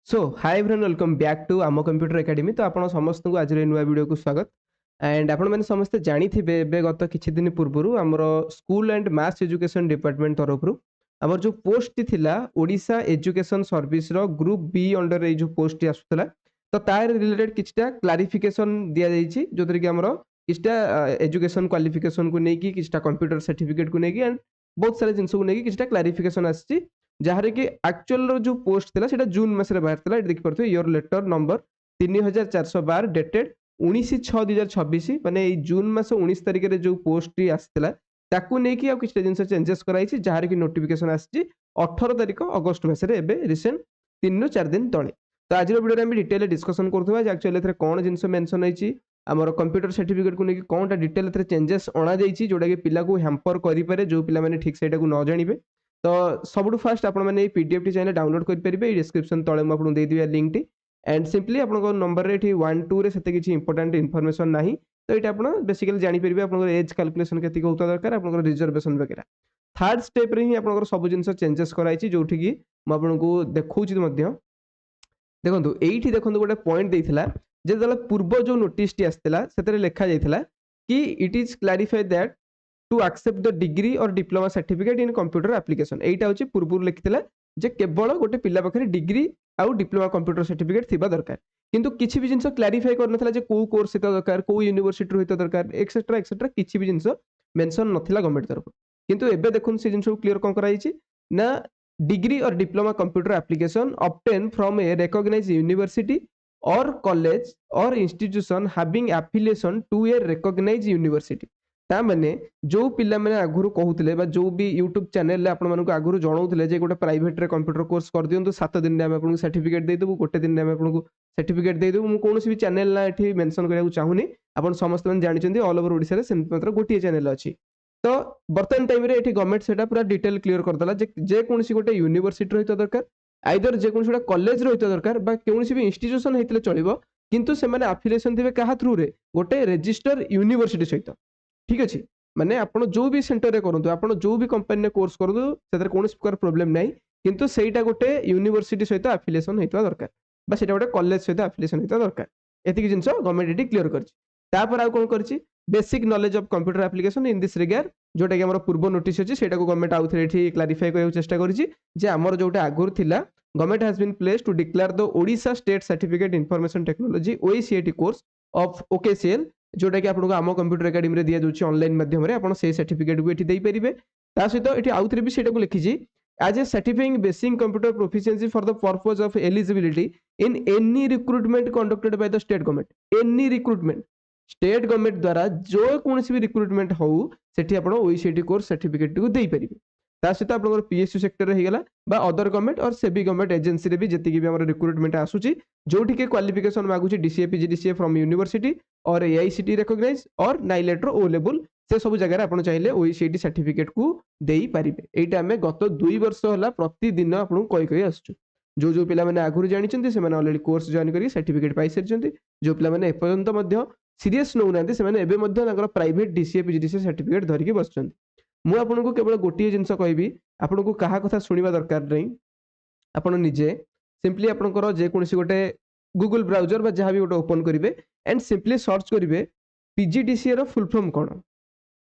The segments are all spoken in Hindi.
So hi everyone welcome back to आम कंप्यूटर एकेडमी। तो आप समस्त को आज नुआ वीडियो को स्वागत। एंड आपण मैंने समस्ते जानिथिबे एबे गत किछि दिन पूर्वरु हमर school and mass education department तरफ रु हमर जो पोस्ट थिला ओडिशा एजुकेशन सर्विस रो ग्रुप बी अंडर ए जो पोस्ट आसुतला तो तार रिलेटेड किछटा क्लारिफिकेशन दिया जाइछि जोतरे कि हमर किछटा एजुकेशन क्वालिफिकेशन को नेकी किछटा कंप्यूटर सर्टिफिकेट को नेकी एंड बहुत सारे जिंस को नेकी किछटा क्लारिफिकेशन आछि जहाँ कि एक्चुअल जो पोस्ट था सेटा जून मास बाहर था। देखि परथि योर लेटर नंबर 3412 डेटेड 19/6/2026 माने जून मास 19 तारिख रे जो पोस्ट आसीला ताकू नेकी आ किछ जिंस चेंजेस कराई जहाँ कि नोटिफिकेशन आसी 18 तारिख अगस्त मास रे एबे रिसेंट 3-4 दिन तले। तो आज वीडियो में डिटेल डिस्कशन करथबा जे एक्चुअली एथरे कोन जिंस मेंशन होईची हमर कंप्यूटर सर्टिफिकेट को नेकी कोनटा डिटेल एथरे चेंजेस अणा जाईची जोडा कि पिला को हैम्पर करि पारे जो पिला माने ठीक सेटा को न जानिबे। तो सबुठु फास्ट आपण मैंने पीडीएफ टी चाहिए डाउनलोड करेंगे डिस्क्रिप्शन तले मुझे देदेवि लिंक टी एंड सिंपली आपको नंबर रे 1-2 रे सेते किछि इंपोर्टेंट इनफॉरमेशन नाही। तो ये आप बेसिकली जानीपर आपको एज कैलकुलेशन के होता दरकार आप रिजर्वेशन वगैरह थर्ड स्टेप रे ही आप सब जिन चेंजेस कराई जो कि मुझे देखा देखो ये देखो गोटे पॉइंट देता जो पूर्व जो नोटिस टी आसला से लिखा जाता कि it is clarify that to accept the degree और diploma certificate in computer application एटा होची पूर्व लिखिथिला जे केवल गोटे पिला पाखरे डिग्री आउ डिप्लोमा कंप्यूटर सर्टिफिकेट थिबा दरकार किंतु किछि भी जिंस क्लारिफाई करनथला जे को कोर्स हित दरकार को यूनिवर्सिटी हित दरकार एक्सेट्रा एक्सेट्रा किछि भी जिंस मेंशन नथिला गवर्नमेंट तरफ किंतु एबे देखुन से जिंस क्लियर कोन कराइछि ना डिग्री और diploma computer application obtain from a recognised university और कॉलेज और institution having affiliation to a recognised university ताने जो पिला मैंने आगुरी कहते जो भी यूट्यूब चैनल आगुरी जनाऊले गोटे प्राइवेट रे कंप्यूटर कोर्स कर दिंतु 7 दिन में आपको सर्टिफिकेट देदेबू गोटे दिन में आपको सर्टिफिकेट देदेबू मुझे कौन भी चैनल ना ये मेंशन करने चाहूनी आप समस्त मैंने जानते ऑल ओवर ओडिशा रे मात्र गोटे चैनल अच्छी। तो बर्तमान टाइम रे गवर्नमेंट से पूरा डिटेल क्लियर करदेला जेकोसी गोटे यूनिवर्सिटी रही दरकार आइदर जेकोसी गोटे कॉलेज रही दरकार कौन भी इंस्टीट्यूशन होते चलो किंतु से एफिलिएशन थे क्या थ्रू रे गोटे रजिस्टर यूनिवर्सिटी सहित ठीक अच्छे माने आपण जो भी सेंटर रे करंतु आपण जो भी कंपनी कोर्स करंतु सेतर कोनोस प्रकार प्रॉब्लम नाही किंतु सेटा गोटे यूनिवर्सिटी सहित एफिलिएशन हेतवा दरकार बा सेटा गोटे कॉलेज सहित एफिलिएशन हेतवा दरकार एतिक जिंस गवर्नमेंट एटी क्लियर करछि। तापर आ कोन करछि basic knowledge of computer application in this regard जोटा कि हमर पूर्व नोटिस अछि सेटा को गवर्नमेंट आउ थरे एठी क्लैरिफाई करय चेष्टा करछि जे हमर जोटा आगुर थिला government has been placed to declare the Odisha state certificate information technology OECAT course of OKCL जोटा कि आपको आम कंप्यूटर एकेडमी रे दिया जाउछि ऑनलाइन माध्यम रे आपण से सर्टिफिकेट को एठी देई परिबे। ता सहित एठी आउ थरे भी सेटा को लिखिछि as a certifying basic computer proficiency for the purpose of eligibility in any recruitment conducted by the state government any recruitment state government द्वारा जो कौन भी रिक्रूटमेंट हो सेठी आपण ओईसीटी कोर्स सर्टिफिकेट को देई परिबे। ता सहित आपन पीएसयू सेक्टर रे हेगला बा अदर गवर्नमेंट और सेबी गवर्नमेंट एजेंसी रे भी जति भी हमर रिक्रूटमेंट आसुची जोठी के क्वालिफिकेशन मागुची डीसीए पीजीडीसीए फ्रॉम यूनिवर्सिटी और एआईसीटी रिकॉग्नाइज और नाइलेटर ओ लेवल से सब जगह आप चाहिए ओईसीटी सर्टिफिकेट को देई परिबे। एटा हमें गत 2 वर्ष होला प्रतिदिन आपन कहि कहि आसछु जो पिला माने आगुरी जानिचंती से माने ऑलरेडी कोर्स जॉइन करी सर्टिफिकेट पाई सरचंती जो पिला माने एपर्यंत मध्य सीरियस नौ नांती से माने एबे मध्य ताकर प्राइवेट डीसीए पीजीडीसीए सर्टिफिकेट धरि के बसचंती। मु आपनको केवल गोटिए जिंस कहबी आपनको कहा कथा सुनिबा दरकार नहीं आपण निजे सिंपली आपनकर जे कोनसी गोटे गूगल ब्राउजर बा जहां भी गोटे ओपन करिवे एंड सिंपली सर्च करिवे पीजीडीसीए रो फुल फॉर्म कोन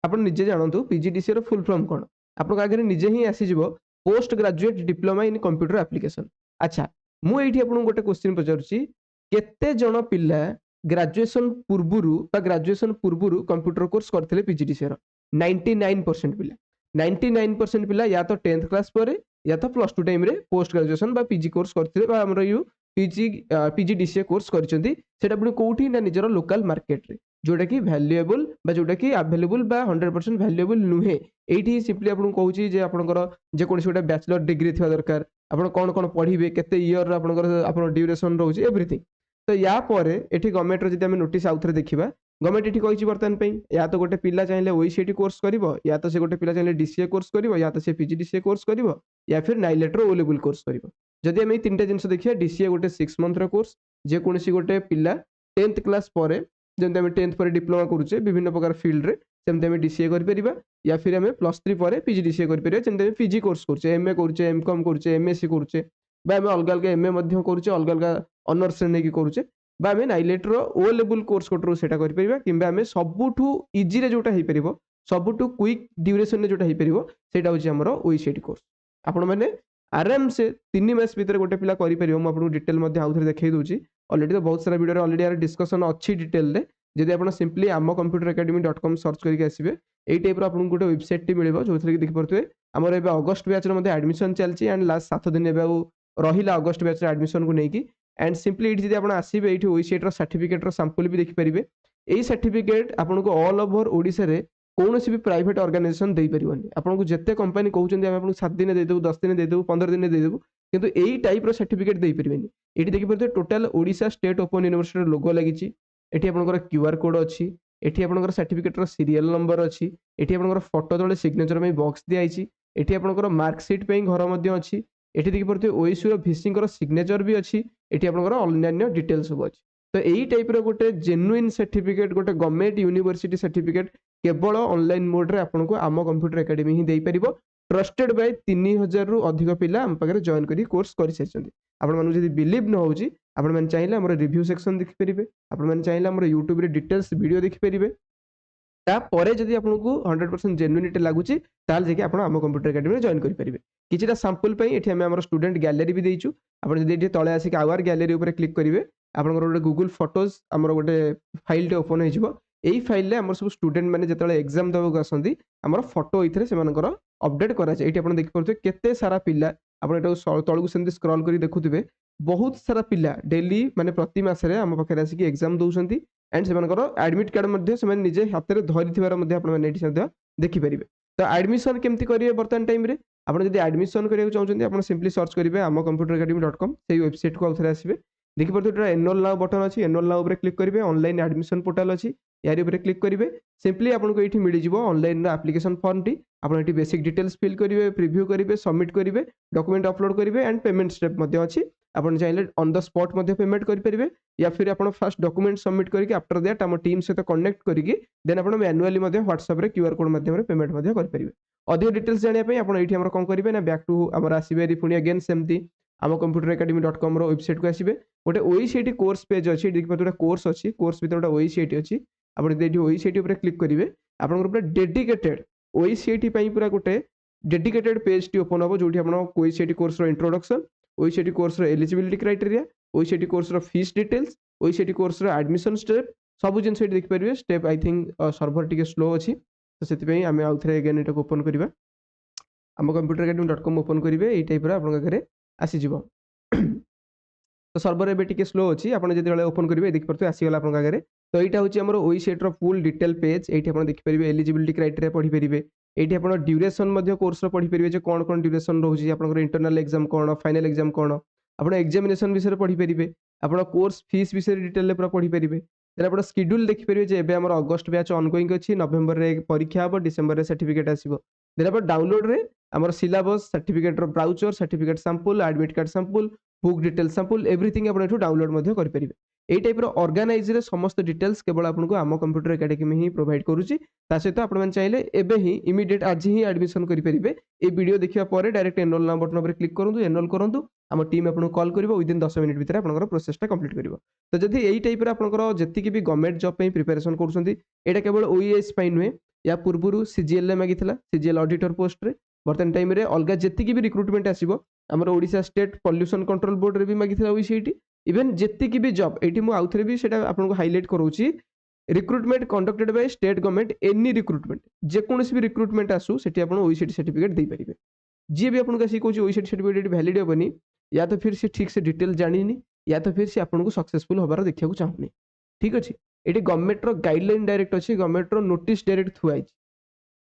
आपण निजे जानंतु पीजीडीसीए रो फुल फॉर्म कोन आपन आगे निजे ही आसी जिवो post graduate diploma in computer application. अच्छा मु एठी आपन गोटे क्वेश्चन पचारुची केते जण पिल्ला ग्रेजुएशन पूर्वरु बा ग्रेजुएशन पूर्वरु कंप्यूटर कोर्स करथिले पीजीडीसीए रो 99% पिला 99% पिला या तो 10th क्लास पर या तो प्लस 2 टाइम रे पोस्ट ग्रेजुएशन बा पीजी कोर्स करथिले बा हमर यू पीजीडीसीए कोर्स करचंती सेटा पुनी कोठी ना निजरो लोकल मार्केट रे जोटा कि वैल्यूएबल बा जोटा कि अवेलेबल बा 100% वैल्यूएबल नुहे एठी सिंपली आपन कहूची जे आपनकर जे कोनसी गोटे बैचलर डिग्री थिवा दरकार आपन कोन कोन पढिबे केते ईयर आपनकर आपन ड्यूरेशन रहउची एवरीथिंग। तो या परे एठी गवर्नमेंट रो जदि हम नोटिस आउथरे देखिबा गवर्नमेंट एठी कहिछि वर्तमान पई या तो गोटे पिला चाहिले ओईसीटी कोर्स करिवो या तो से गोटे पिला चाहिले डीसीए कोर्स करिवो या तो से पीजीडीसीए कोर्स करिवो या फिर नाइलेटर ओ लेवल कोर्स करिवो। जदि हम तीनटा जिंस देखिया डीसीए गोटे 6 मंथ रो कोर्स जे कोनसी गोटे पिला 10th क्लास परे जेंते हम 10th परे डिप्लोमा करूचे विभिन्न प्रकार फील्ड रे सेमते हम डीसीए करि परिबा या फिर हम +3 परे पीजीडीसीए करि परिबा जेंते हम पीजी कोर्स करूचे एमए करूचे एमकॉम करूचे एमएससी करूचे बा आम अलग अलग एमए करुचे अलग अलग ऑनर्स नहीं करुचे बा आम NIELIT O level course code से कि आम सबुठ इजी जोटा हो पार सबुठ क्विक ड्यूरेशन जोटा हो पार से हूँ ओईसीटी कोर्स आपण मैंने आराम से 3 मास भितर गोटे पिला करें मुझे डिटेल आउ थे देखई दूसरी अलरेडी तो बहुत सारा वीडियो अलरेडी यार डिस्कसन अच्छी डिटेल रे जदि आप सिंपली आम कंप्यूटर एकेडमी .com सर्च करके आसबे यही टाइप आपको गोटे वेबसाइट टी मिले जो कि देखिपे आमर ए अगस्ट बैच एडमिशन चलती एंड लास्ट 7 दिन रहा अगस्ट बैच एडमिशन को लेकिन एंड सिंपली ये आप आसबे ये ओईसीटी सर्टिफिकेट सैंपल भी देखिपारे यही सर्टिफिकेट आपको ऑल ओवर ओडिशा रे कौन भी प्राइवेट ऑर्गेनाइजेशन दे पारिबनी आपको जिते कंपनी कहते हैं आपको 7 दिन देदेबू 10 दिन देदेबू 15 दिन देदेबू किंतु यही टाइप रो सर्टिफिकेट दे पारिबनी ये देखिए total Odisha state open university logo लगी एटी आपनकर क्यूआर कोड अच्छी एटी आपनकर सर्टिफिकेट रो सीरियल नंबर अच्छी एटी आपनकर फोटो तले सिग्नेचर में बॉक्स दिया आइछि एटी आपनकर मार्कशीट पे घर मध्ये अच्छी एटी देखि परते ओईसी रो भिसी कर सिग्नेचर भी अच्छी एटी आपनकर अन्य डिटेल्स सब अच्छी तो यही टाइप रो गोटे जेन्युइन सर्टिफिकेट गोटे गवर्नमेंट यूनिवर्सिटी सर्टिफिकेट केवल ऑनलाइन मोड रे आपको आम कंप्यूटर एकेडमी ही दे परिबो ट्रस्टेड बाय 3000 रु अधिक पिला हम पाखरे जॉइन करी कोर्स करि सेछंती आपण मानु जदी बिलीव न होउची आपण मन चाहिले हमर रिव्यू सेक्शन देखि परिबे आपण मन चाहिले हमर YouTube रे डिटेल्स वीडियो देखि परिबे तापर जदि आपको 100% जेन्युइनिटी लगुच ताल जाकि आप आम कंप्यूटर एकेडमी जॉइन करेंगे किसी सैंपल ये आम स्टूडेंट गैलरी भी देचु आपड़ी तले आसिक आवर गैलरी उपर क्लिक करेंगे आप गोटे गूगल फोटोज आमर गोटे फाइल ओपन हो फाइल आम सब स्टूडेंट मैंने जो एग्जाम देवाक आसती आम फोटो ये अपडेट कराए ये देखिए केते सारा पिला आप तलू से स्क्रॉल कर देखुए बहुत सारा पिला डेली माने प्रति मासरे आम पाखे आसिक एग्जाम दौरान एंड से एडमिट कार्ड से निजे हाथ में धरी देखिपारे तो एडमिशन केमती करेंगे बर्तमान टाइम रे आप एडमिशन करा चाहते हैं सिंपली सर्च करेंगे आम कंप्यूटर एकेडमी .com से वेबसाइट को आउे आसबे देखिए एनुअल नाउ बटन अच्छी एनुअल नाउ क्लिक करेंगे ऑनलाइन एडमिशन पोर्टाल अच्छी यार क्लिक करेंगे सिंपली आपको ये मिल जाए ऑनलाइन एप्लिकेशन फॉर्म टी आप बेसिक डिटेल्स फिल करेंगे प्रिव्यू करेंगे सबमिट करेंगे डॉक्यूमेंट अपलोड करेंगे एंड पेमेंट स्टेप अच्छी आप चाहिए ऑन द स्पॉट पेमेंट करेंगे या फिर आप फर्स्ट डॉक्यूमेंट सबमिट करके आफ्टर दैट आम टीम सहित कनेक्ट करके देन आप मैनुअली व्हाट्सएप क्यूआर कोड माध्यम पेमेंट करेंगे अधिक डिटेल्स जानापी आप ये कौन करेंगे ना बैक टू आम आसबे पुणी अगेन सेमती आम कंप्यूटर एकेडमी .com वेबसाइट को आसबे गोटे ओईसीटी कोर्स पेज अच्छी देखिए कोर्स अच्छी कोर्स भर गोटे ओईसीटी अच्छी आप ओईसीटी क्लिक करेंगे आप डेडिकेटेड ओईसीटी पूरा गोटे डेडिकेटेड पेज टी ओपन हम जो OECT course introduction OECT course eligibility criteria OECT course fees details OECT course admission step सब जिन देखिपारे स्टेप आई थिंक सर्वर टी स्लो अच्छी तो से आम आउ थे अगेन ये ओपन करवा आम कंप्यूटर एकेडमी .com ओपन करेंगे यही टाइप आपरे आसीज तो सर्वर एवं टी स्लो अच्छी आप जो ओपन करेंगे देखिए आसीगला आप आगे तो यहाँ हूँ ओईसीटी फुल डिटेल पेज ये देखिपारे एलिजिबिलिटी क्राइटेरिया पढ़ीपारे ये आप ड्यूरेशन कोर्स पढ़ीपारे कौन कौन ड्यूरेशन रोचे आप इंटरनल एग्जाम कौन फाइनल एग्जाम कौन आप एग्जामिनेशन विषय पढ़ीपारे आप कोर्स फीस विषय डिटेल पूरा पढ़ीपारे देन आप शेड्यूल देखिपारे आम अगस्ट बैच ऑनगोइंग अच्छी नवेम्बर में परीक्षा हम डिसेम्बर में सर्टिफिकेट आसो देन आप डाउनलोड रे आम syllabus certificate brochure certificate sample admit card sample book detail sample everything आप डाउनलोड करेंगे यही टाइप ऑर्गेनाइज रे समस्त डिटेल्स केवल आपको आम कंप्यूटर एकेडमी ही प्रोवाइड करुच्ची सहित आप चाहिए एवं ही इमिडिएट आज ही एडमिशन करेंगे ये वीडियो देखा डायरेक्ट एनुअल नाउ बटन पर क्लिक करूँ एनुअल करूँ आम टीम आपको कॉल कर विदिन 10 मिनट भितर आप प्रोसेसटा कंप्लीट कर तो जब यही टाइप आपंकर जी भी गवर्नमेंट जॉब प्रिपेरेसन करा केवल ओईएस नुहे या पूर्व सीजीएल मागी सीजीएल ऑडिटर पोस्ट रे बर्तमान टाइम रे अलग जी भी रिक्रुटमेंट आसो आम Odisha state pollution control board रे भी मागी ओईसीटी इवेन जी भी जॉब ये मुझे आउ थे भी आपको हाइलाइट करोची recruitment conducted by state government any recruitment जेकोसी भी रिक्रुटमेंट आसू से ओईसीटी सर्टिफिकेट दे पारे जी भी आपको आसिक कौन ओईसीटी सर्टिफिकेट वैलिड हेनी या तो फिर से ठीक से डिटेल जानी या तो फिर से आपको सक्सेसफुल होबार देखा चाहूनी ठीक अच्छे ये गवर्नमेंट गाइडलाइन डायरेक्ट अच्छी गवर्नमेंट नोटिस डायरेक्ट थुआई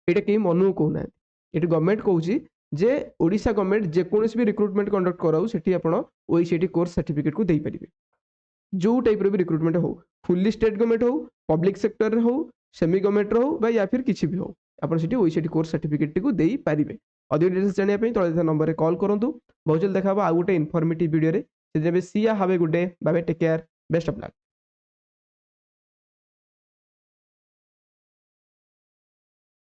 ये कहीं मन को कहना ये गवर्नमेंट कौन जे ओडिशा गवर्नमेंट जेकोसी भी रिक्रुटमेंट कंडक्ट कराऊ से आप ओईसीटी कोर्स सर्टिफिकेट को दे पारे जो टाइप भी रिक्रुटमेंट हो फुल्ली स्टेट गवर्नमेंट हो पब्लिक सेक्टर हो सेमी गवर्नमेंट हो या फिर किसी भी हो आप ओईसीटी कोर्स सर्टिफिकेट को दे पारे अधिक डिटेल्स जानापी तले नंबर कॉल करूँ बहुत जल्द देखा आउ गोटे informative video see have a good day bye bye take care best of luck.